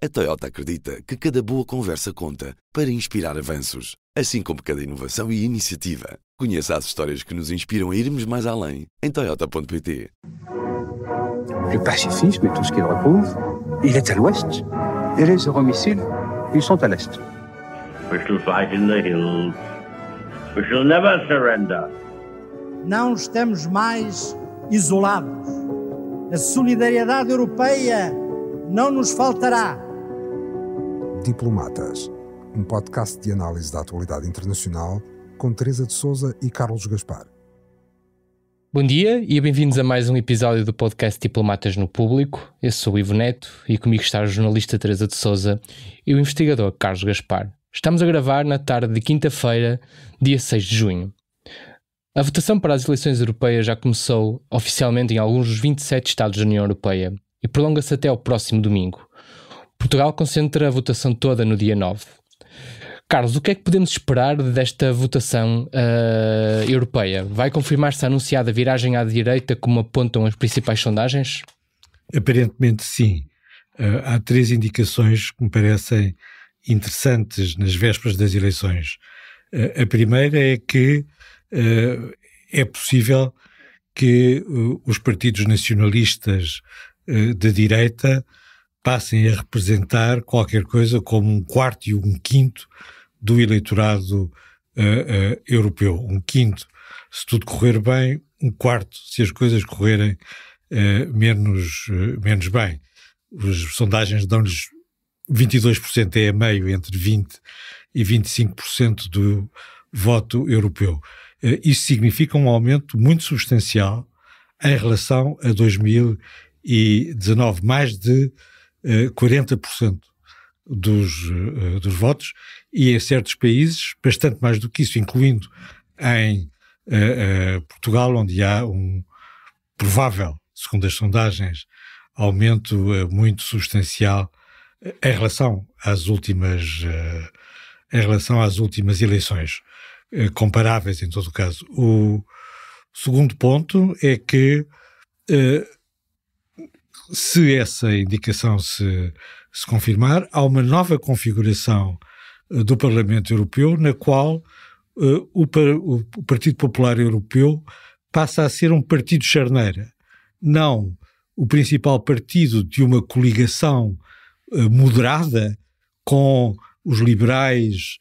A Toyota acredita que cada boa conversa conta para inspirar avanços, assim como cada inovação e iniciativa. Conheça as histórias que nos inspiram a irmos mais além em toyota.pt. Le pacifisme et tout ce qu'il recouvre, il est à l'ouest. Et les euromissiles, ils sont à l'est. We shall fight in the hills. We shall never surrender. Não estamos mais isolados. A solidariedade europeia não nos faltará. Diplomatas, um podcast de análise da atualidade internacional com Teresa de Sousa e Carlos Gaspar. Bom dia e bem-vindos a mais um episódio do podcast Diplomatas no Público. Eu sou o Ivo Neto e comigo está a jornalista Teresa de Sousa e o investigador Carlos Gaspar. Estamos a gravar na tarde de quinta-feira, dia 6 de junho. A votação para as eleições europeias já começou oficialmente em alguns dos 27 Estados da União Europeia e prolonga-se até ao próximo domingo. Portugal concentra a votação toda no dia 9. Carlos, o que é que podemos esperar desta votação europeia? Vai confirmar-se a anunciada viragem à direita como apontam as principais sondagens? Aparentemente sim. Há três indicações que me parecem interessantes nas vésperas das eleições. A primeira é que é possível que os partidos nacionalistas da direita passem a representar qualquer coisa como um quarto e um quinto do eleitorado europeu. Um quinto se tudo correr bem, um quarto se as coisas correrem menos bem. As sondagens dão-lhes 22% é a meio entre 20% e 25% do voto europeu. Isso significa um aumento muito substancial em relação a 2019, mais de 40% dos votos, e em certos países bastante mais do que isso, incluindo em Portugal, onde há um provável, segundo as sondagens, aumento muito substancial em relação às últimas eleições, comparáveis em todo o caso. O segundo ponto é que se essa indicação se confirmar, há uma nova configuração do Parlamento Europeu na qual o Partido Popular Europeu passa a ser um partido charneira, não o principal partido de uma coligação moderada com os liberais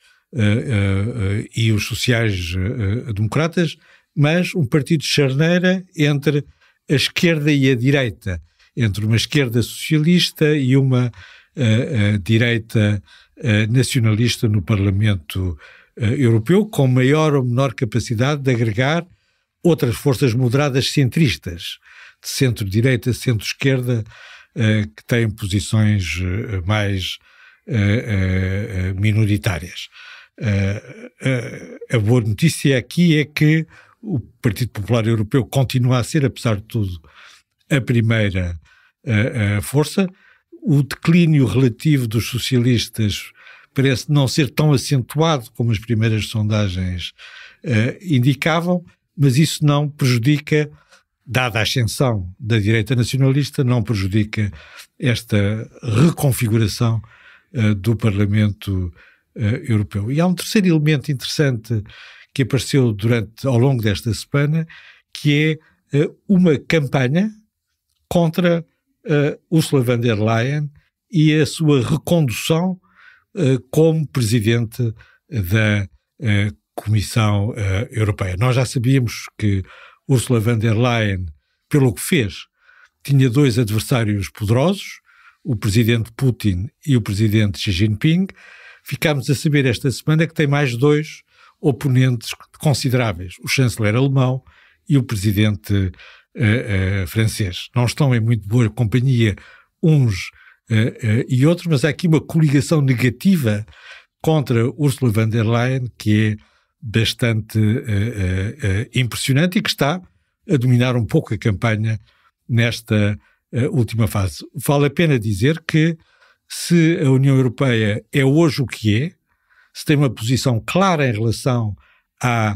e os sociais-democratas, mas um partido charneira entre a esquerda e a direita, entre uma esquerda socialista e uma direita nacionalista no Parlamento Europeu, com maior ou menor capacidade de agregar outras forças moderadas centristas, de centro-direita, centro-esquerda, que têm posições mais minoritárias. A boa notícia aqui é que o Partido Popular Europeu continua a ser, apesar de tudo, a primeira força. O declínio relativo dos socialistas parece não ser tão acentuado como as primeiras sondagens indicavam, mas isso não prejudica, dada a ascensão da direita nacionalista, não prejudica esta reconfiguração do Parlamento Europeu. E há um terceiro elemento interessante que apareceu ao longo desta semana, que é uma campanha contra Ursula von der Leyen e a sua recondução como presidente da Comissão Europeia. Nós já sabíamos que Ursula von der Leyen, pelo que fez, tinha dois adversários poderosos, o presidente Putin e o presidente Xi Jinping. Ficámos a saber esta semana que tem mais dois oponentes consideráveis, o chanceler alemão e o presidente francês. Não estão em muito boa companhia uns e outros, mas há aqui uma coligação negativa contra Ursula von der Leyen que é bastante impressionante e que está a dominar um pouco a campanha nesta última fase. Vale a pena dizer que se a União Europeia é hoje o que é, se tem uma posição clara em relação à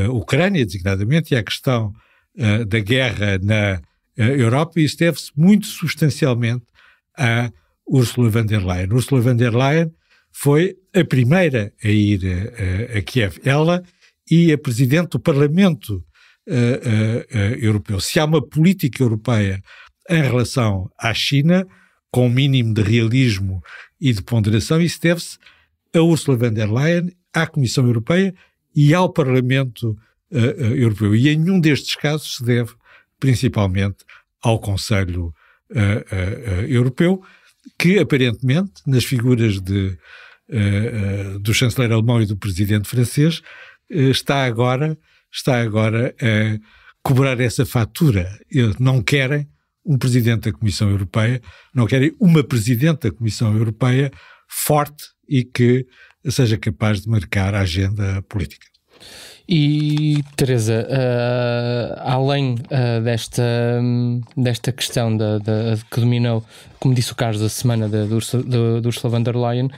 Ucrânia, designadamente, e à questão da guerra na Europa, isso deve-se muito substancialmente a Ursula von der Leyen. Ursula von der Leyen foi a primeira a ir a Kiev. Ela e a Presidente do Parlamento Europeu. Se há uma política europeia em relação à China, com um mínimo de realismo e de ponderação, isso deve-se a Ursula von der Leyen, à Comissão Europeia e ao Parlamento Europeu. E em nenhum destes casos se deve principalmente ao Conselho Europeu, que aparentemente, nas figuras do chanceler alemão e do presidente francês, está agora a cobrar essa fatura. Eles não querem um presidente da Comissão Europeia, não querem uma presidente da Comissão Europeia forte e que seja capaz de marcar a agenda política. E, Teresa, além desta questão que dominou, como disse o Carlos, a semana da Ursula von der Leyen,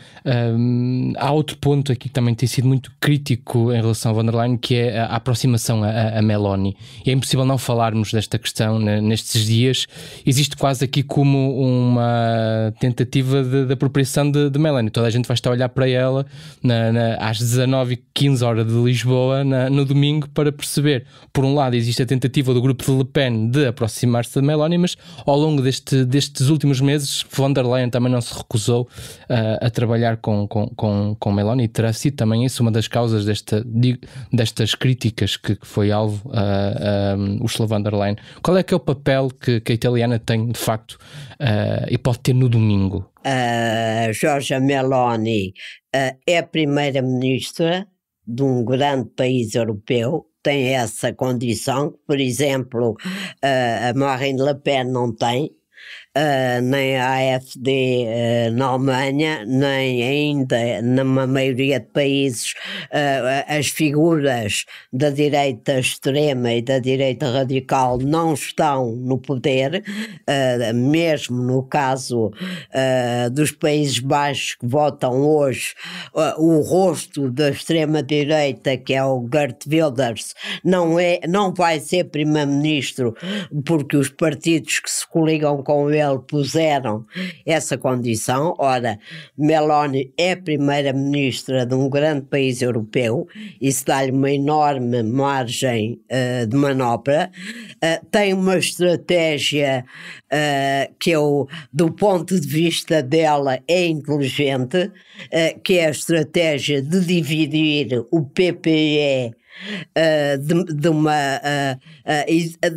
há outro ponto aqui que também tem sido muito crítico em relação a von der Leyen, que é a aproximação a Meloni. E é impossível não falarmos desta questão nestes dias. Existe quase aqui como uma tentativa de apropriação de Meloni. Toda a gente vai estar a olhar para ela às 19h15 de Lisboa, no domingo, para perceber, por um lado, existe a tentativa do grupo de Le Pen de aproximar-se de Meloni, mas ao longo destes últimos meses, von der Leyen também não se recusou a trabalhar com Meloni, e terá sido também isso uma das causas destas críticas que foi alvo a Ursula von der Leyen. Qual é que é o papel que a italiana tem, de facto, e pode ter no domingo? Giorgia Meloni é a primeira-ministra de um grande país europeu, tem essa condição que, por exemplo, a Marine Le Pen não tem, nem a AfD na Alemanha, nem ainda numa maioria de países as figuras da direita extrema e da direita radical não estão no poder, mesmo no caso dos Países Baixos, que votam hoje, o rosto da extrema-direita, que é o Geert Wilders, não vai ser primeiro-ministro, porque os partidos que se coligam com ele puseram essa condição. Ora, Meloni é primeira-ministra de um grande país europeu, isso dá-lhe uma enorme margem de manobra, tem uma estratégia que do ponto de vista dela é inteligente, que é a estratégia de dividir o PPE,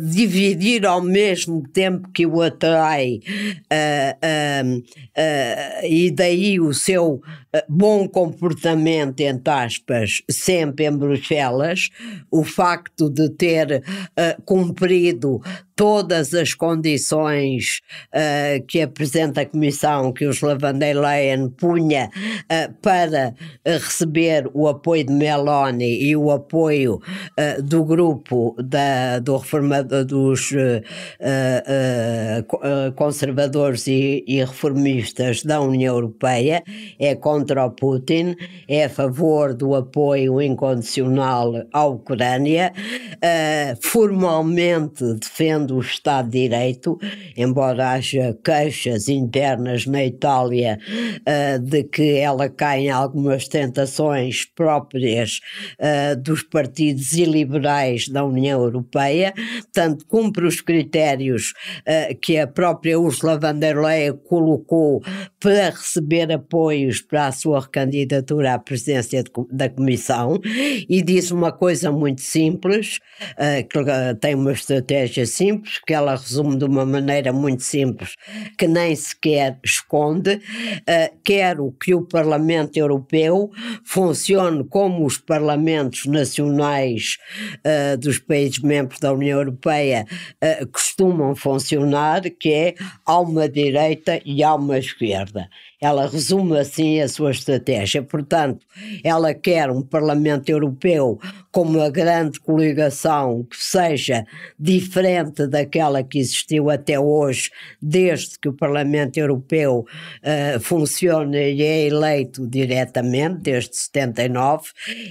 dividir ao mesmo tempo que o atrai, e daí o seu bom comportamento, entre aspas, sempre em Bruxelas, o facto de ter cumprido todas as condições que apresenta a Comissão, que Ursula von der Leyen punha para receber o apoio de Meloni e o apoio do grupo dos conservadores e reformistas da União Europeia. É contra o Putin, é a favor do apoio incondicional à Ucrânia, formalmente defende o Estado de Direito, embora haja queixas internas na Itália de que ela cai em algumas tentações próprias dos partidos iliberais da União Europeia. Portanto, cumpre os critérios que a própria Ursula von der Leyen colocou para receber apoios para a sua recandidatura à presidência da Comissão, e diz uma coisa muito simples, que tem uma estratégia simples, que ela resume de uma maneira muito simples, que nem sequer esconde. Quero que o Parlamento Europeu funcione como os parlamentos nacionais dos países membros da União Europeia costumam funcionar, que é há uma direita e há uma esquerda. Ela resume assim a sua estratégia. Portanto, ela quer um Parlamento Europeu com uma grande coligação que seja diferente daquela que existiu até hoje, desde que o Parlamento Europeu funciona e é eleito diretamente, desde 79.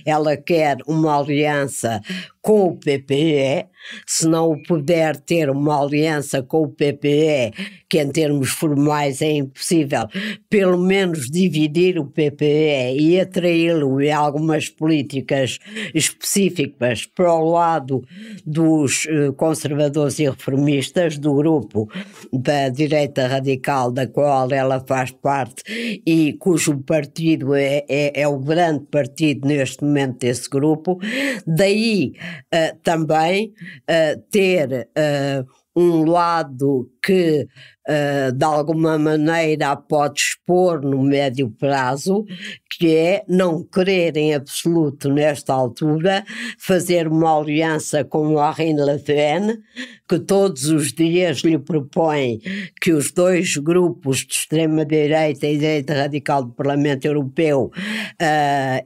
Ela quer uma aliança com o PPE, se não o puder ter uma aliança com o PPE, que em termos formais é impossível, pelo menos dividir o PPE e atraí-lo em algumas políticas específicas para o lado dos conservadores e reformistas, do grupo da direita radical da qual ela faz parte e cujo partido é o grande partido neste momento desse grupo. Daí também ter um lado que de alguma maneira a pode expor no médio prazo, que é não querer em absoluto nesta altura fazer uma aliança com Marine Le Pen, que todos os dias lhe propõe que os dois grupos de extrema-direita e direita radical do Parlamento Europeu,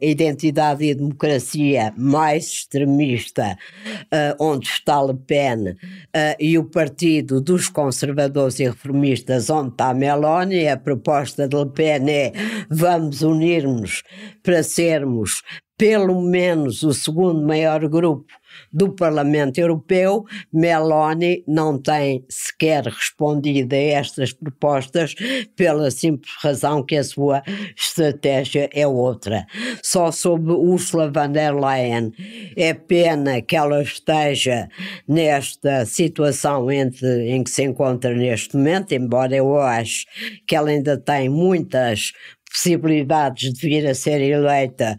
Identidade e Democracia mais extremista, onde está Le Pen, e o Partido dos Conservadores e Reformistas, onde está Meloni. A proposta de Le Pen é: vamos unir-nos para sermos pelo menos o segundo maior grupo do Parlamento Europeu. Meloni não tem sequer respondido a estas propostas, pela simples razão que a sua estratégia é outra. Só sob Ursula von der Leyen é pena que ela esteja nesta situação em que se encontra neste momento, embora eu acho que ela ainda tem muitas possibilidades de vir a ser eleita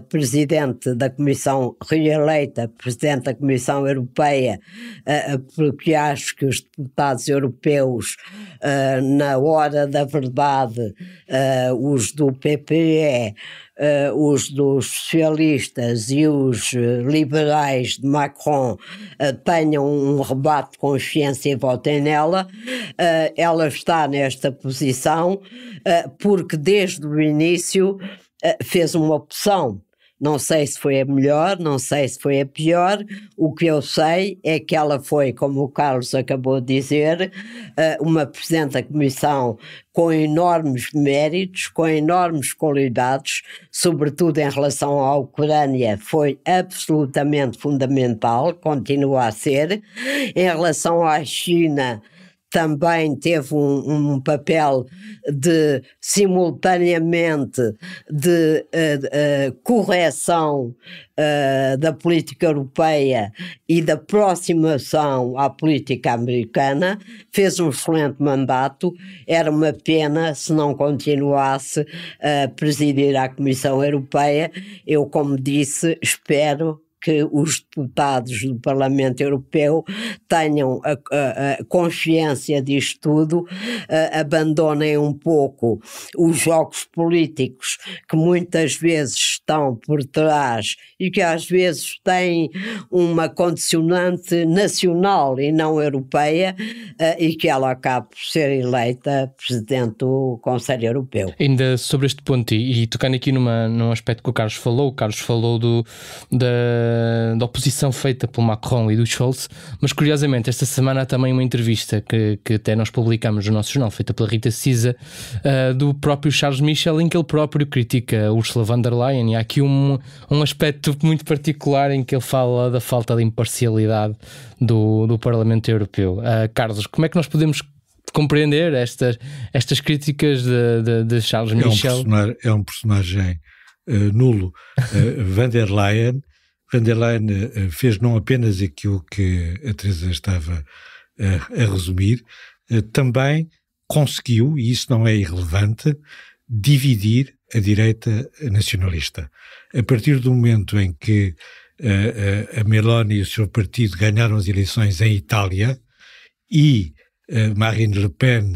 presidente da Comissão, reeleita presidente da Comissão Europeia, porque acho que os deputados europeus, na hora da verdade, os do PPE, os dos socialistas e os liberais de Macron tenham um rebate de consciência e votem nela. Ela está nesta posição porque desde o início fez uma opção. Não sei se foi a melhor, não sei se foi a pior. O que eu sei é que ela foi, como o Carlos acabou de dizer, uma presidente da Comissão com enormes méritos, com enormes qualidades, sobretudo em relação à Ucrânia, foi absolutamente fundamental, continua a ser. Em relação à China, também teve um papel de, simultaneamente, de correção da política europeia e da aproximação à política americana. Fez um excelente mandato. Era uma pena se não continuasse a presidir a Comissão Europeia. Eu, como disse, espero que os deputados do Parlamento Europeu tenham a consciência disto tudo, abandonem um pouco os jogos políticos que muitas vezes estão por trás e que às vezes têm uma condicionante nacional e não europeia, e que ela acabe por ser eleita Presidente do Conselho Europeu. Ainda sobre este ponto, e tocando aqui num aspecto que o Carlos falou da oposição feita pelo Macron e do Scholz, mas curiosamente esta semana há também uma entrevista que até nós publicamos no nosso jornal, feita pela Rita Cisa, do próprio Charles Michel, em que ele próprio critica Ursula von der Leyen, e há aqui um aspecto muito particular em que ele fala da falta de imparcialidade do Parlamento Europeu. Carlos, como é que nós podemos compreender estas críticas de Charles Michel? É um personagem nulo. Von der Leyen fez não apenas aquilo que a Teresa estava a resumir, também conseguiu, e isso não é irrelevante, dividir a direita nacionalista. A partir do momento em que a Meloni e o seu partido ganharam as eleições em Itália e Marine Le Pen,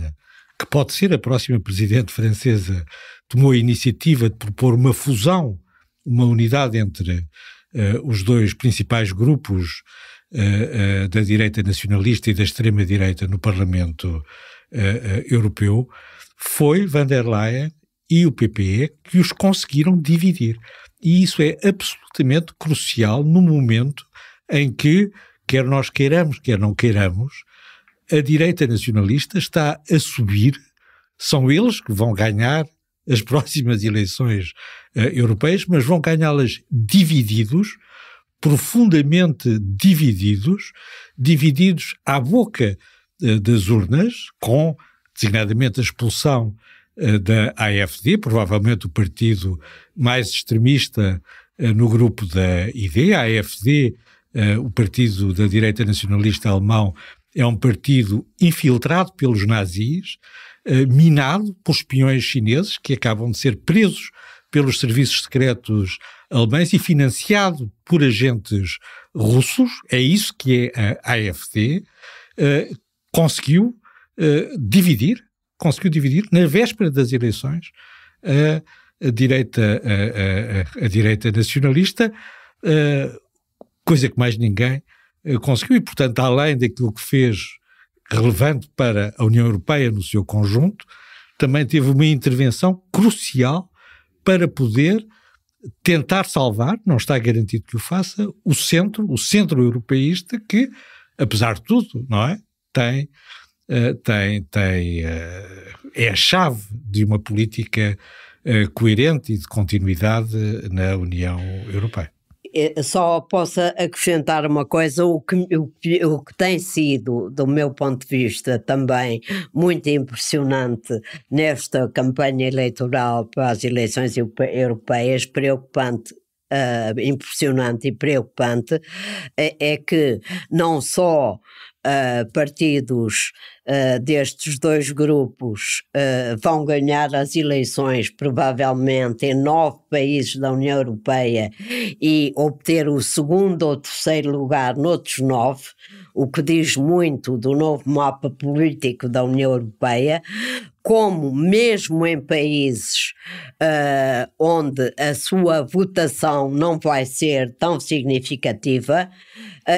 que pode ser a próxima presidente francesa, tomou a iniciativa de propor uma fusão, uma unidade entre os dois principais grupos da direita nacionalista e da extrema-direita no Parlamento Europeu, foi von der Leyen e o PPE que os conseguiram dividir. E isso é absolutamente crucial no momento em que, quer nós queiramos, quer não queiramos, a direita nacionalista está a subir. São eles que vão ganhar as próximas eleições europeias, mas vão ganhá-las divididos profundamente divididos à boca das urnas, com designadamente a expulsão da AfD, provavelmente o partido mais extremista no grupo da ID. A AfD, o partido da direita nacionalista alemão, é um partido infiltrado pelos nazis, minado por espiões chineses que acabam de ser presos pelos serviços secretos alemães e financiado por agentes russos. É isso que é a AfD. Conseguiu dividir na véspera das eleições a direita nacionalista, coisa que mais ninguém conseguiu, e portanto, além daquilo que fez relevante para a União Europeia no seu conjunto, também teve uma intervenção crucial para poder tentar salvar, não está garantido que o faça, o centro europeísta, que, apesar de tudo, não é? É a chave de uma política coerente e de continuidade na União Europeia. Só posso acrescentar uma coisa, o que tem sido, do meu ponto de vista, também muito impressionante nesta campanha eleitoral para as eleições europeias, impressionante e preocupante, é que não só partidos destes dois grupos vão ganhar as eleições provavelmente em 9 países da União Europeia e obter o segundo ou terceiro lugar noutros 9, o que diz muito do novo mapa político da União Europeia, como mesmo em países onde a sua votação não vai ser tão significativa,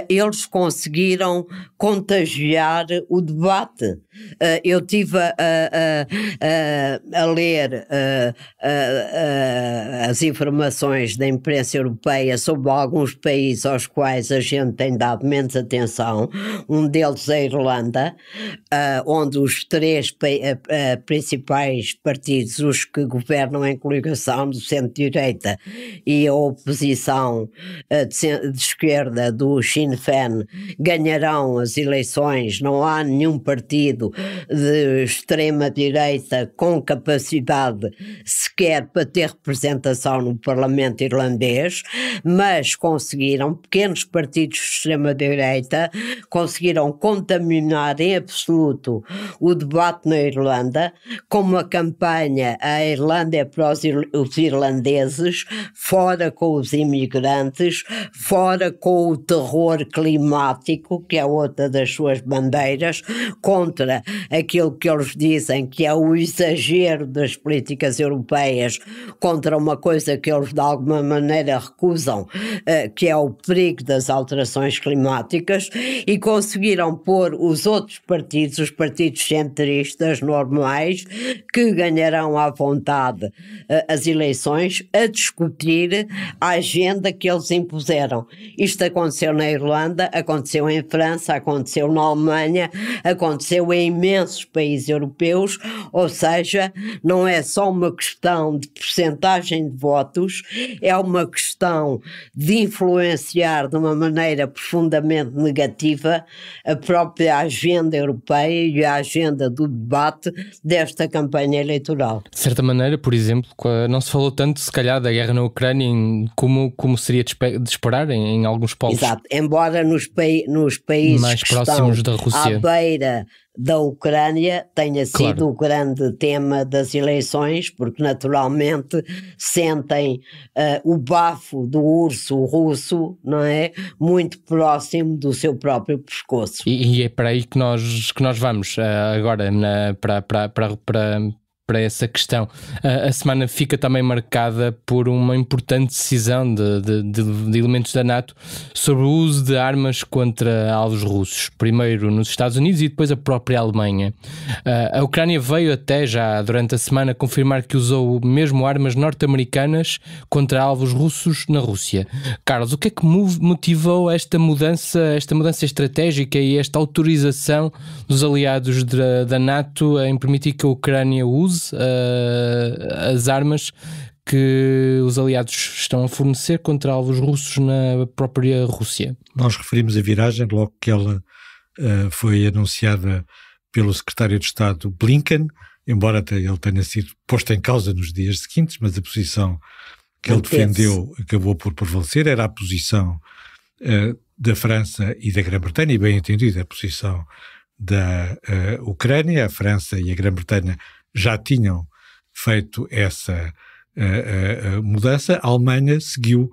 eles conseguiram contagiar o debate. Eu estive a ler as informações da imprensa europeia sobre alguns países aos quais a gente tem dado menos atenção. Um deles é a Irlanda, onde os 3 principais partidos, os que governam em coligação do centro-direita e a oposição de esquerda do Sinn Féin, ganharão as eleições. Não há nenhum partido de extrema-direita com capacidade sequer para ter representação no Parlamento irlandês, mas pequenos partidos de extrema-direita conseguiram contaminar em absoluto o debate na Irlanda, com uma campanha "a Irlanda é para os irlandeses", fora com os imigrantes, fora com o terror climático, que é outra das suas bandeiras, contra aquilo que eles dizem que é o exagero das políticas europeias, contra uma coisa que eles de alguma maneira recusam, que é o perigo das alterações climáticas, e conseguiram pôr os outros partidos, os partidos centristas normais, que ganharão à vontade as eleições, a discutir a agenda que eles impuseram. Isto aconteceu na Irlanda, aconteceu em França, aconteceu na Alemanha, aconteceu em imensos países europeus, ou seja, não é só uma questão de percentagem de votos, é uma questão de influenciar de uma maneira profundamente negativa a própria agenda europeia e a agenda do debate desta campanha eleitoral. De certa maneira, por exemplo, não se falou tanto, se calhar, da guerra na Ucrânia como seria de esperar em alguns polos. Exato, embora nos países mais que próximos estão da Rússia, à beira da Ucrânia, tenha sido o grande tema das eleições, porque naturalmente sentem o bafo do urso russo, não é? Muito próximo do seu próprio pescoço. E é para aí que nós vamos agora para essa questão. A semana fica também marcada por uma importante decisão de elementos da NATO sobre o uso de armas contra alvos russos, primeiro nos Estados Unidos e depois a própria Alemanha. A Ucrânia veio até já durante a semana confirmar que usou mesmo armas norte-americanas contra alvos russos na Rússia. Carlos, o que é que motivou esta mudança estratégica e esta autorização dos aliados da NATO em permitir que a Ucrânia use as armas que os aliados estão a fornecer contra alvos russos na própria Rússia. Nós referimos a viragem logo que ela foi anunciada pelo secretário de Estado Blinken, embora ele tenha sido posto em causa nos dias seguintes, mas a posição que ele defendeu acabou por prevalecer, era a posição da França e da Grã-Bretanha, e bem entendido a posição da Ucrânia. A França e a Grã-Bretanha já tinham feito essa mudança. A Alemanha seguiu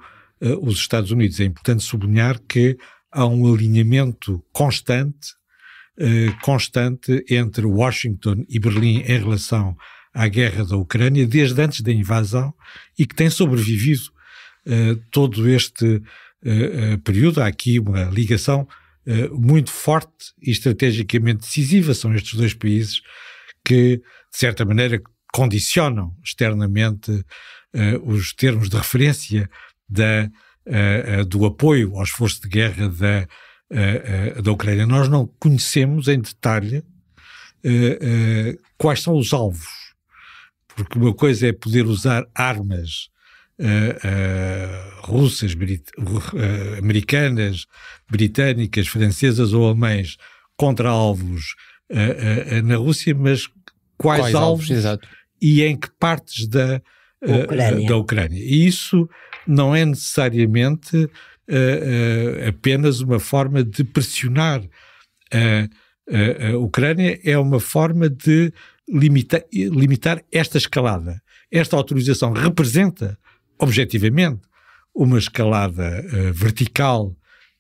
os Estados Unidos. É importante sublinhar que há um alinhamento constante entre Washington e Berlim em relação à guerra da Ucrânia desde antes da invasão e que tem sobrevivido todo este período. Há aqui uma ligação muito forte e estrategicamente decisiva. São estes dois países que, de certa maneira, condicionam externamente os termos de referência do apoio ao esforço de guerra da Ucrânia. Nós não conhecemos em detalhe quais são os alvos, porque uma coisa é poder usar armas russas, americanas, britânicas, francesas ou alemãs contra alvos na Rússia, mas quais alvos exato. E em que partes da Ucrânia. E isso não é necessariamente apenas uma forma de pressionar a Ucrânia, é uma forma de limitar esta escalada. Esta autorização representa, objetivamente, uma escalada vertical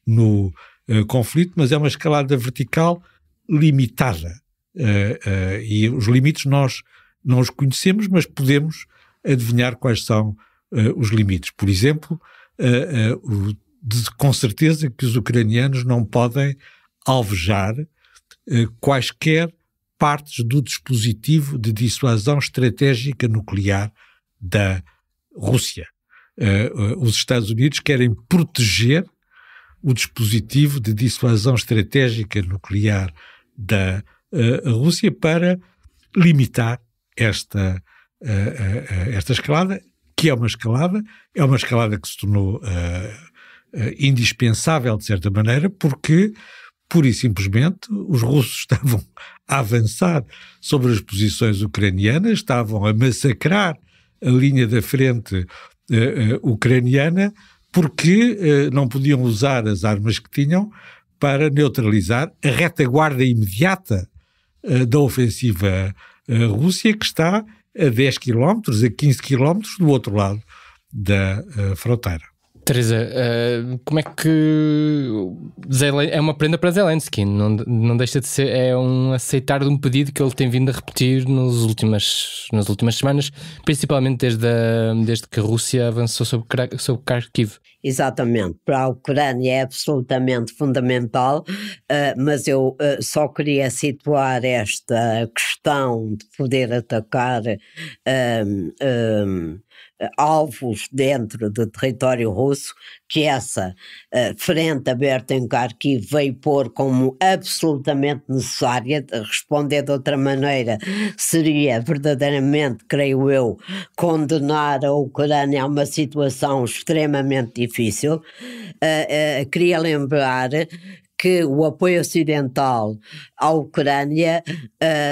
no conflito, mas é uma escalada vertical limitada. E os limites nós não os conhecemos, mas podemos adivinhar quais são os limites. Por exemplo, com certeza que os ucranianos não podem alvejar quaisquer partes do dispositivo de dissuasão estratégica nuclear da Rússia. Os Estados Unidos querem proteger o dispositivo de dissuasão estratégica nuclear da Rússia para limitar esta escalada, que é uma escalada que se tornou indispensável de certa maneira, porque pura e simplesmente os russos estavam a avançar sobre as posições ucranianas, estavam a massacrar a linha da frente ucraniana, porque não podiam usar as armas que tinham para neutralizar a retaguarda imediata da ofensiva Rússia, que está a 10 km, a 15 km do outro lado da fronteira. Teresa, como é que é uma prenda para Zelensky, não deixa de ser, é um aceitar de um pedido que ele tem vindo a repetir nas últimas semanas, principalmente desde que a Rússia avançou sobre Kharkiv. Exatamente, para a Ucrânia é absolutamente fundamental, mas eu só queria situar esta questão de poder atacar alvos dentro do território russo, que essa frente aberta em Kharkiv veio pôr como absolutamente necessária. Responder de outra maneira seria verdadeiramente, creio eu, condenar a Ucrânia a uma situação extremamente difícil. Queria lembrar que o apoio ocidental à Ucrânia,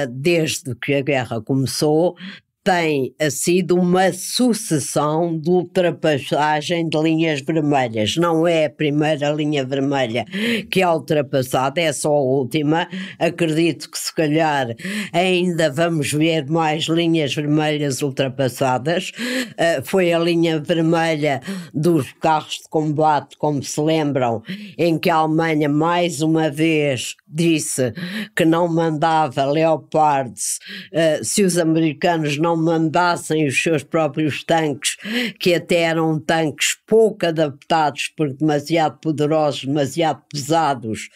desde que a guerra começou, tem sido uma sucessão de ultrapassagem de linhas vermelhas. Não é a primeira linha vermelha que é ultrapassada, é só a última. Acredito que se calhar ainda vamos ver mais linhas vermelhas ultrapassadas. Foi a linha vermelha dos carros de combate, como se lembram, em que a Alemanha mais uma vez disse que não mandava Leopards se os americanos não mandassem os seus próprios tanques, que até eram tanques pouco adaptados, porque demasiado poderosos, demasiado pesados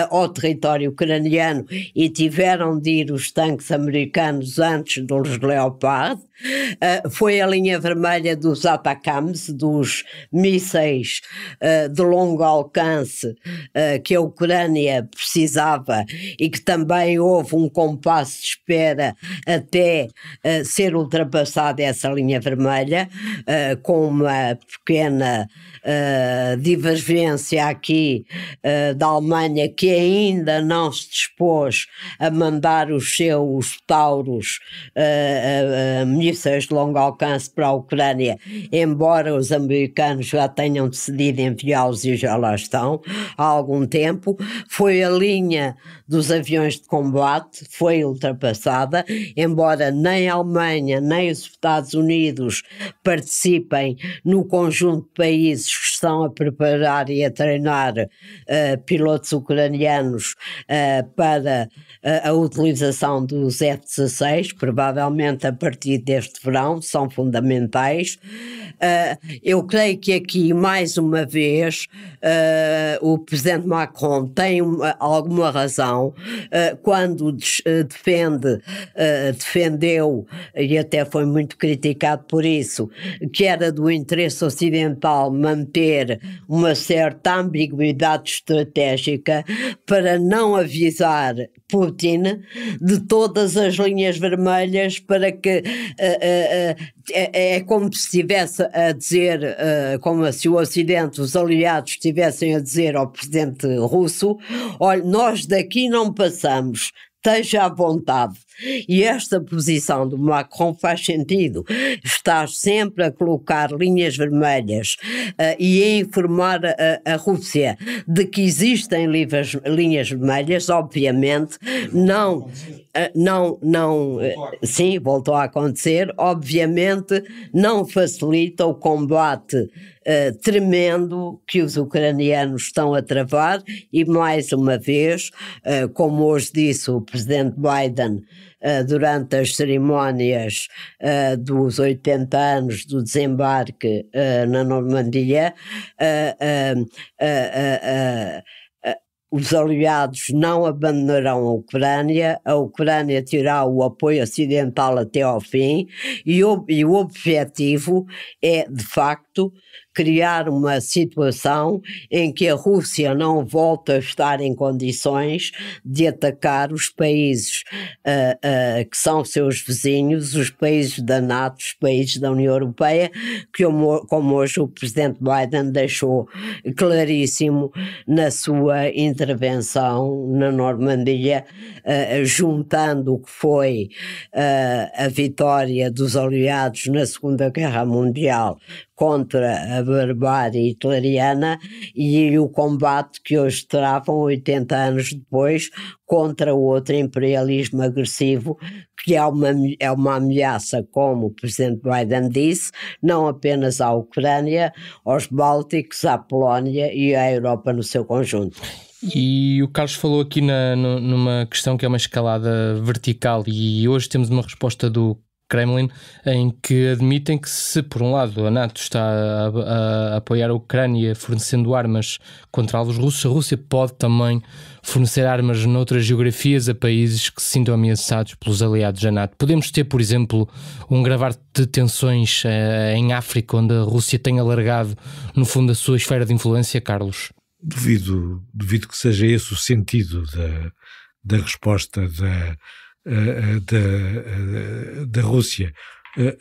ao território ucraniano, e tiveram de ir os tanques americanos antes dos Leopard. foi a linha vermelha dos ATACMS, dos mísseis de longo alcance que a Ucrânia precisava e que também houve um compasso de espera até ser ultrapassada essa linha vermelha, com uma pequena divergência aqui da Alemanha, que ainda não se dispôs a mandar os seus Taurus mísseis de longo alcance para a Ucrânia, embora os americanos já tenham decidido enviá-los e já lá estão há algum tempo. Foi a linha dos aviões de combate, foi ultrapassada, embora nem a Alemanha nem os Estados Unidos participem no conjunto de países que estão a preparar e a treinar pilotos ucranianos para a utilização dos F-16, provavelmente a partir deste verão, são fundamentais. Eu creio que aqui, mais uma vez, o presidente Macron tem alguma razão quando defendeu, e até foi muito criticado por isso, que era do interesse ocidental manter uma certa ambiguidade estratégica para não avisar Putin de todas as linhas vermelhas, para que é como se estivesse a dizer, como se o Ocidente, os aliados estivessem a dizer ao presidente russo: olha, nós daqui não passamos, esteja à vontade. E esta posição do Macron faz sentido. Está sempre a colocar linhas vermelhas e a informar a Rússia de que existem linhas vermelhas, obviamente, sim, voltou a acontecer, obviamente não facilita o combate tremendo que os ucranianos estão a travar. E mais uma vez, como hoje disse o presidente Biden durante as cerimónias dos 80 anos do desembarque na Normandia, os aliados não abandonarão a Ucrânia terá o apoio ocidental até ao fim, e o objetivo é, de facto, criar uma situação em que a Rússia não volta a estar em condições de atacar os países que são seus vizinhos, os países da NATO, os países da União Europeia, que como hoje o presidente Biden deixou claríssimo na sua intervenção na Normandia, juntando o que foi a vitória dos aliados na Segunda Guerra Mundial contra a barbárie hitleriana e o combate que hoje travam 80 anos depois contra o outro imperialismo agressivo, que é uma ameaça, como o presidente Biden disse, não apenas à Ucrânia, aos Bálticos, à Polónia e à Europa no seu conjunto. E o Carlos falou aqui numa questão que é uma escalada vertical, e hoje temos uma resposta do Kremlin em que admitem que, se por um lado a NATO está a apoiar a Ucrânia fornecendo armas contra alvos russos, a Rússia pode também fornecer armas noutras geografias a países que se sintam ameaçados pelos aliados da NATO. Podemos ter, por exemplo, um gravar de tensões em África, onde a Rússia tem alargado, no fundo, a sua esfera de influência, Carlos? Duvido que seja esse o sentido da resposta da Rússia.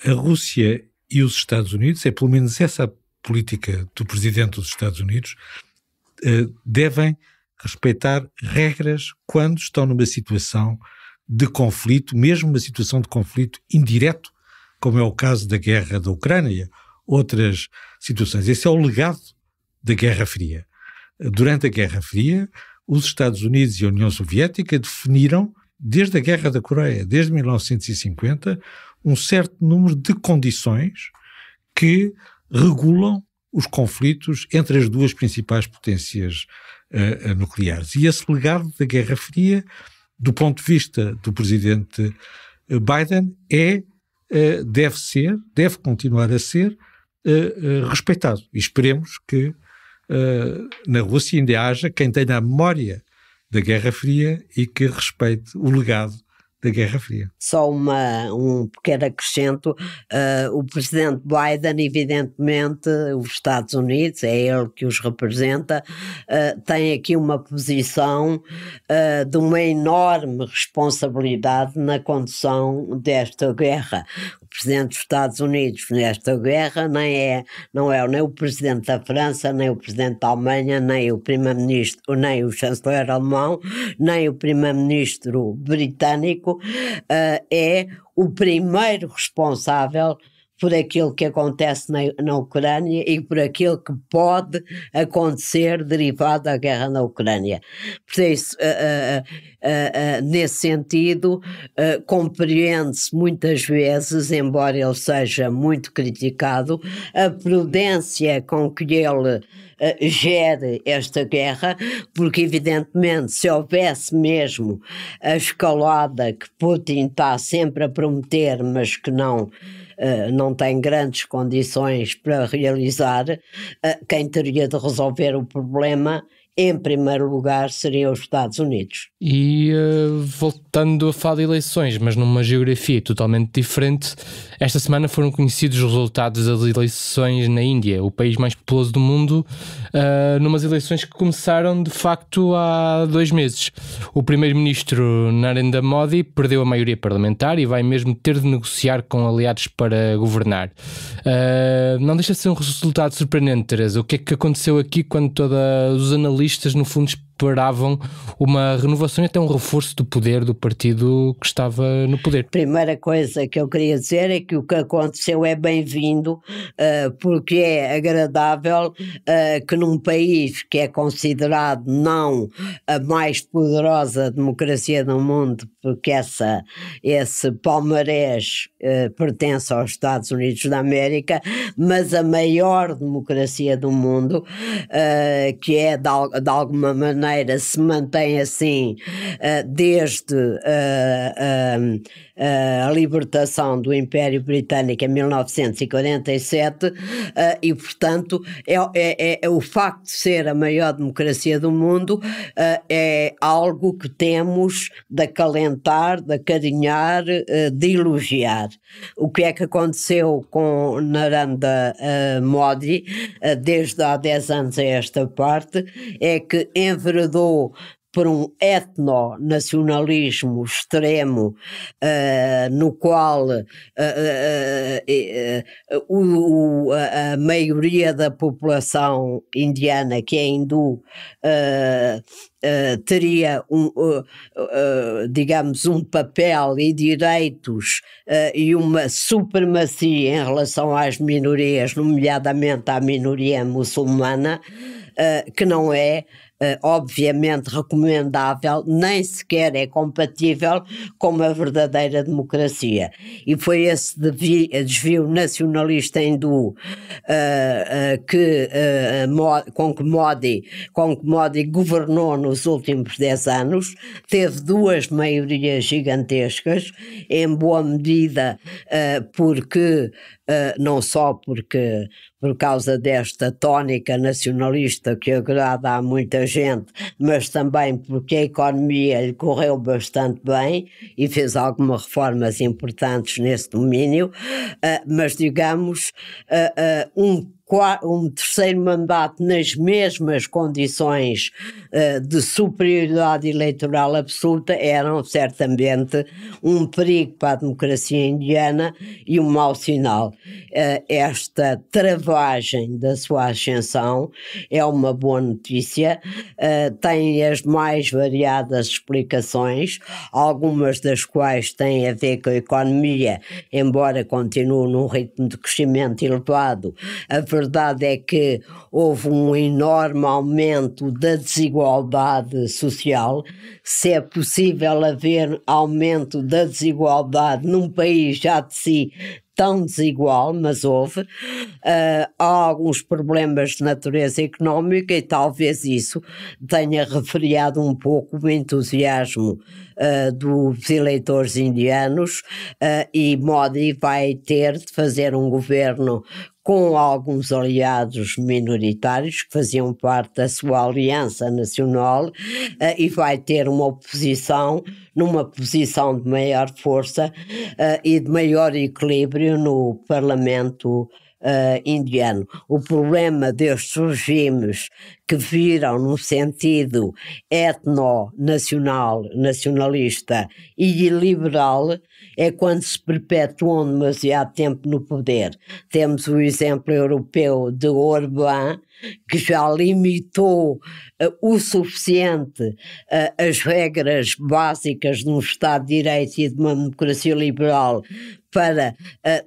A Rússia e os Estados Unidos, é pelo menos essa a política do presidente dos Estados Unidos, devem respeitar regras quando estão numa situação de conflito, mesmo uma situação de conflito indireto, como é o caso da guerra da Ucrânia, outras situações. Esse é o legado da Guerra Fria. Durante a Guerra Fria, os Estados Unidos e a União Soviética definiram, desde a Guerra da Coreia, desde 1950, um certo número de condições que regulam os conflitos entre as duas principais potências nucleares. E esse legado da Guerra Fria, do ponto de vista do presidente Biden, deve continuar a ser respeitado. E esperemos que na Rússia ainda haja quem tenha a memória da Guerra Fria e que respeite o legado da Guerra Fria. Só um pequeno acrescento, o presidente Biden, evidentemente, os Estados Unidos, é ele que os representa, tem aqui uma posição de uma enorme responsabilidade na condução desta guerra. O presidente dos Estados Unidos nesta guerra não é nem o presidente da França, nem o presidente da Alemanha, nem o primeiro-ministro, nem o chanceler alemão, nem o primeiro-ministro britânico, é o primeiro responsável por aquilo que acontece na Ucrânia e por aquilo que pode acontecer derivado da guerra na Ucrânia. Por isso, nesse sentido, compreende-se muitas vezes, embora ele seja muito criticado, a prudência com que ele gere esta guerra, porque evidentemente se houvesse mesmo a escalada que Putin está sempre a prometer, mas que não tem grandes condições para realizar, quem teria de resolver o problema, em primeiro lugar, seriam os Estados Unidos. E voltando a falar de eleições, mas numa geografia totalmente diferente, esta semana foram conhecidos os resultados das eleições na Índia, o país mais populoso do mundo, numas eleições que começaram de facto há 2 meses. O primeiro-ministro Narendra Modi perdeu a maioria parlamentar e vai mesmo ter de negociar com aliados para governar. Não deixa de ser um resultado surpreendente, Teresa. O que é que aconteceu aqui quando todos os analistas, no fundo, esperavam uma renovação e até um reforço do poder do partido que estava no poder? Primeira coisa que eu queria dizer é que o que aconteceu é bem-vindo, porque é agradável que num país que é considerado não a mais poderosa democracia do mundo, porque esse palmarés pertence aos Estados Unidos da América, mas a maior democracia do mundo, que é de alguma maneira se mantém assim desde a libertação do Império Britânico em 1947 e, portanto, é o facto de ser a maior democracia do mundo é algo que temos de acalentar, de acarinhar, de elogiar. O que é que aconteceu com Narendra Modi desde há 10 anos a esta parte é que enveredou por um etnonacionalismo extremo, no qual a maioria da população indiana, que é hindu, teria digamos um papel e direitos e uma supremacia em relação às minorias, nomeadamente à minoria muçulmana, que não é obviamente recomendável, nem sequer é compatível com uma verdadeira democracia. E foi esse desvio nacionalista hindu com que Modi governou nos últimos 10 anos, teve 2 maiorias gigantescas, em boa medida porque não só porque por causa desta tónica nacionalista que agrada a muita gente, mas também porque a economia lhe correu bastante bem e fez algumas reformas importantes nesse domínio, mas digamos um terceiro mandato nas mesmas condições de superioridade eleitoral absoluta eram certamente um perigo para a democracia indiana e um mau sinal. Esta travagem da sua ascensão é uma boa notícia, tem as mais variadas explicações, algumas das quais têm a ver com a economia, embora continue num ritmo de crescimento elevado. A verdade é que houve um enorme aumento da desigualdade social. Se é possível haver aumento da desigualdade num país já de si tão desigual, mas houve, há alguns problemas de natureza económica e talvez isso tenha refriado um pouco o entusiasmo dos eleitores indianos, e Modi vai ter de fazer um governo com alguns aliados minoritários que faziam parte da sua aliança nacional, e vai ter uma oposição numa posição de maior força e de maior equilíbrio no Parlamento indiano. O problema destes regimes que viram no sentido nacionalista e liberal é quando se perpetuam demasiado tempo no poder. Temos o exemplo europeu de Orbán, que já limitou o suficiente as regras básicas de um Estado de Direito e de uma democracia liberal para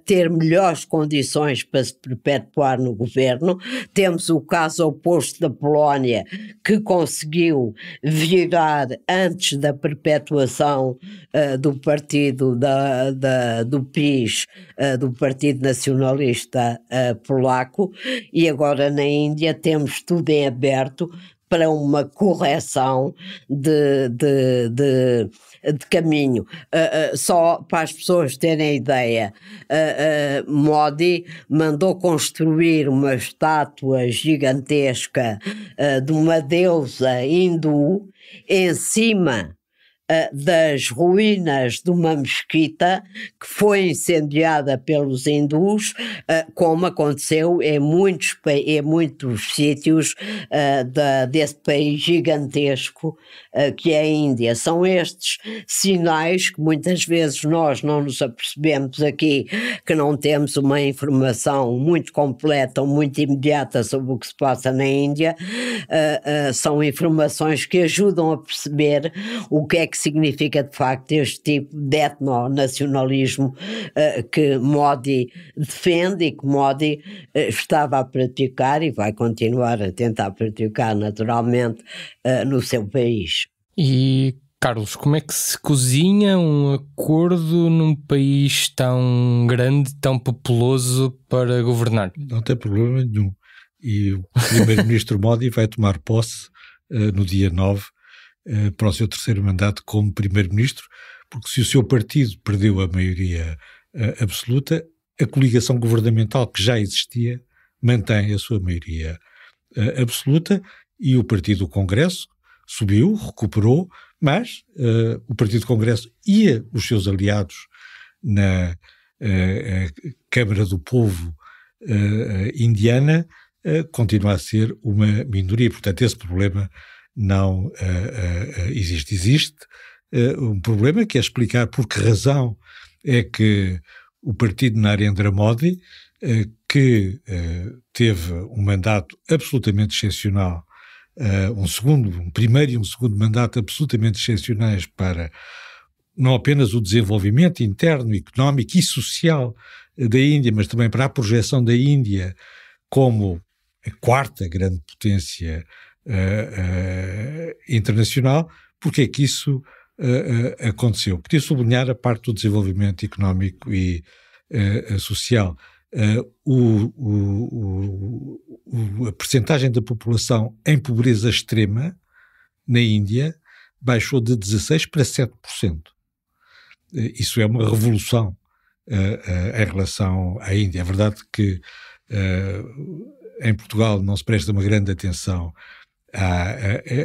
ter melhores condições para se perpetuar no governo. Temos o caso oposto da Polónia, que conseguiu virar antes da perpetuação do partido do PiS, do Partido Nacionalista Polaco, e agora na Índia temos tudo em aberto para uma correção de caminho. Só para as pessoas terem ideia, Modi mandou construir uma estátua gigantesca de uma deusa hindu em cima das ruínas de uma mesquita que foi incendiada pelos hindus, como aconteceu em muitos sítios desse país gigantesco que é a Índia. São estes sinais que muitas vezes nós não nos apercebemos aqui, que não temos uma informação muito completa ou muito imediata sobre o que se passa na Índia. São informações que ajudam a perceber o que é que significa de facto este tipo de etnonacionalismo que Modi defende e que Modi estava a praticar e vai continuar a tentar praticar naturalmente no seu país. E Carlos, como é que se cozinha um acordo num país tão grande, tão populoso para governar? Não tem problema nenhum. E o primeiro-ministro Modi vai tomar posse no dia 9 para o seu terceiro mandato como primeiro-ministro, porque se o seu partido perdeu a maioria absoluta, a coligação governamental que já existia mantém a sua maioria absoluta, e o Partido do Congresso subiu, recuperou, mas o Partido do Congresso e os seus aliados na Câmara do Povo indiana continua a ser uma minoria. Portanto, esse problema não existe. Existe um problema que é explicar por que razão é que o partido Narendra Modi, que teve um mandato absolutamente excepcional, um primeiro e um segundo mandato absolutamente excepcionais para não apenas o desenvolvimento interno, económico e social da Índia, mas também para a projeção da Índia como a quarta grande potência internacional. Porque é que isso aconteceu? Queria sublinhar a parte do desenvolvimento económico e social. A percentagem da população em pobreza extrema na Índia baixou de 16% para 7%. Isso é uma revolução em relação à Índia. É verdade que em Portugal não se presta uma grande atenção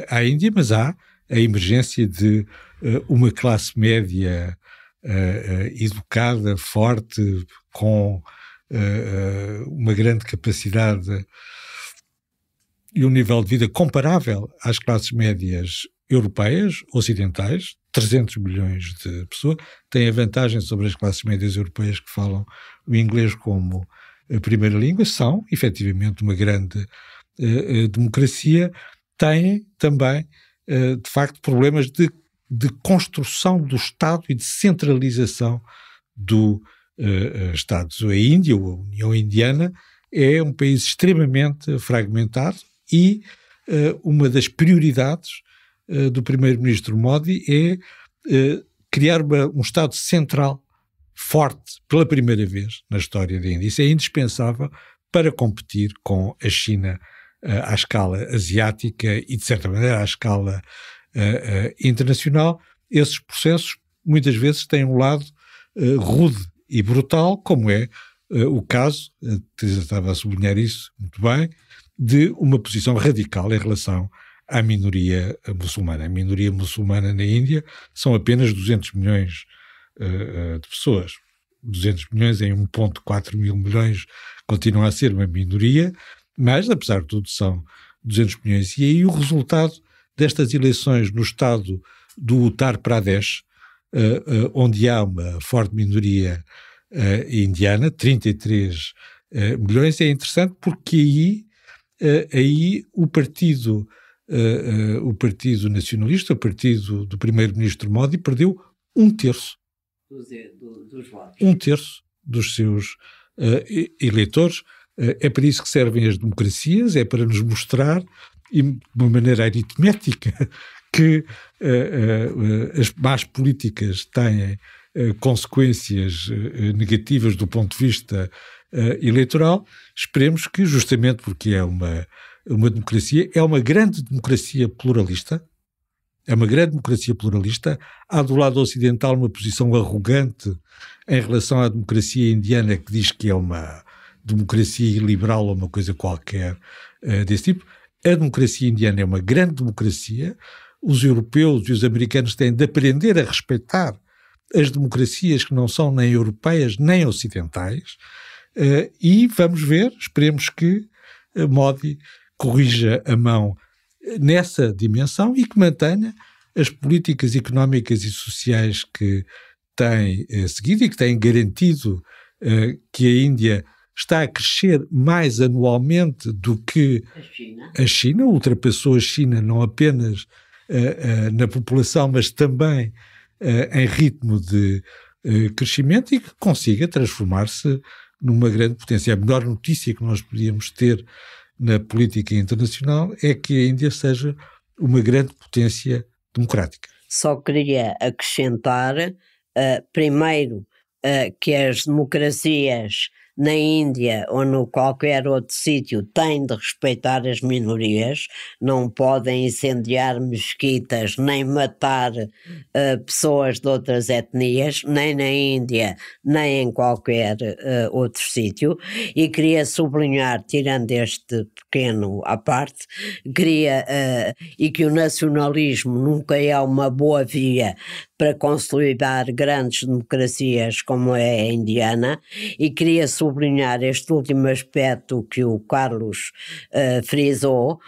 à Índia, mas há a emergência de uma classe média educada, forte, com uma grande capacidade e um nível de vida comparável às classes médias europeias, ocidentais. 300 milhões de pessoas têm a vantagem sobre as classes médias europeias que falam o inglês como a primeira língua. São, efetivamente, uma grande democracia. Têm também, de facto, problemas de construção do Estado e de centralização do Estado. A Índia, ou a União Indiana, é um país extremamente fragmentado e uma das prioridades do primeiro-ministro Modi é criar um Estado central forte pela primeira vez na história da Índia. Isso é indispensável para competir com a China à escala asiática e, de certa maneira, à escala internacional. Esses processos muitas vezes têm um lado rude e brutal, como é o caso, a Teresa estava a sublinhar isso muito bem, de uma posição radical em relação à minoria muçulmana. A minoria muçulmana na Índia são apenas 200 milhões de pessoas. 200 milhões em 1,4 mil milhões continua a ser uma minoria, mas, apesar de tudo, são 200 milhões. E aí o resultado destas eleições no estado do Uttar Pradesh, onde há uma forte minoria indiana, 33 milhões, é interessante porque aí o partido nacionalista, o partido do primeiro-ministro Modi, perdeu um terço dos votos. Um terço dos seus eleitores. É para isso que servem as democracias, é para nos mostrar, e de uma maneira aritmética, que as más políticas têm consequências negativas do ponto de vista eleitoral. Esperemos que, justamente porque é uma democracia, é uma grande democracia pluralista, há do lado ocidental uma posição arrogante em relação à democracia indiana, que diz que é uma democracia liberal ou uma coisa qualquer desse tipo. A democracia indiana é uma grande democracia. Os europeus e os americanos têm de aprender a respeitar as democracias que não são nem europeias nem ocidentais, e vamos ver, esperemos que Modi corrija a mão nessa dimensão e que mantenha as políticas económicas e sociais que tem seguido e que têm garantido que a Índia está a crescer mais anualmente do que a China, ultrapassou a China não apenas na população, mas também em ritmo de crescimento, e que consiga transformar-se numa grande potência. A melhor notícia que nós podíamos ter na política internacional é que a Índia seja uma grande potência democrática. Só queria acrescentar, primeiro, que as democracias na Índia ou no qualquer outro sítio têm de respeitar as minorias, não podem incendiar mesquitas nem matar pessoas de outras etnias, nem na Índia, nem em qualquer outro sítio. E queria sublinhar, tirando este pequeno à parte, e que o nacionalismo nunca é uma boa via para consolidar grandes democracias como é a indiana, e queria sublinhar este último aspecto que o Carlos frisou,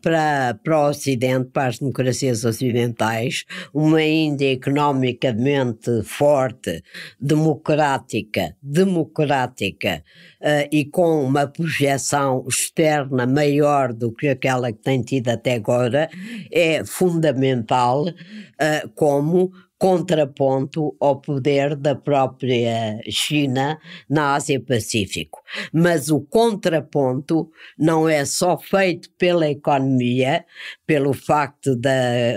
para o Ocidente, para as democracias ocidentais, uma Índia economicamente forte, democrática, e com uma projeção externa maior do que aquela que tem tido até agora, é fundamental como contraponto ao poder da própria China na Ásia-Pacífico. Mas o contraponto não é só feito pela economia, pelo facto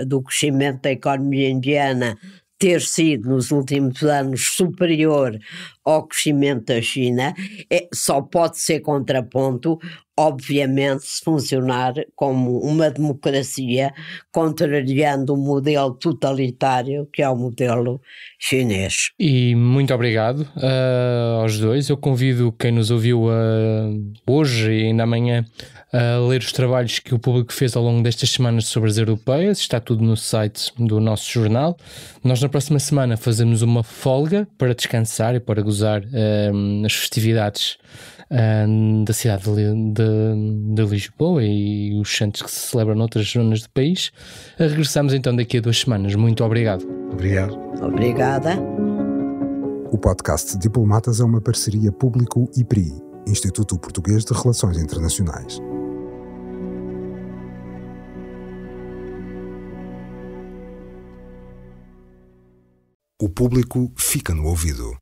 do crescimento da economia indiana ter sido nos últimos anos superior ao crescimento da China, só pode ser contraponto, obviamente, se funcionar como uma democracia, contrariando o modelo totalitário que é o modelo chinês. E muito obrigado aos dois. Eu convido quem nos ouviu hoje e ainda amanhã a ler os trabalhos que o público fez ao longo destas semanas sobre as europeias. Está tudo no site do nosso jornal. Nós na próxima semana fazemos uma folga para descansar e para gozar as festividades da cidade de Lisboa e os santos que se celebram noutras zonas do país. Regressamos então daqui a 2 semanas. Muito obrigado. Obrigado. Obrigada. O podcast Diplomatas é uma parceria Público-IPRI, Instituto Português de Relações Internacionais. O público fica no ouvido.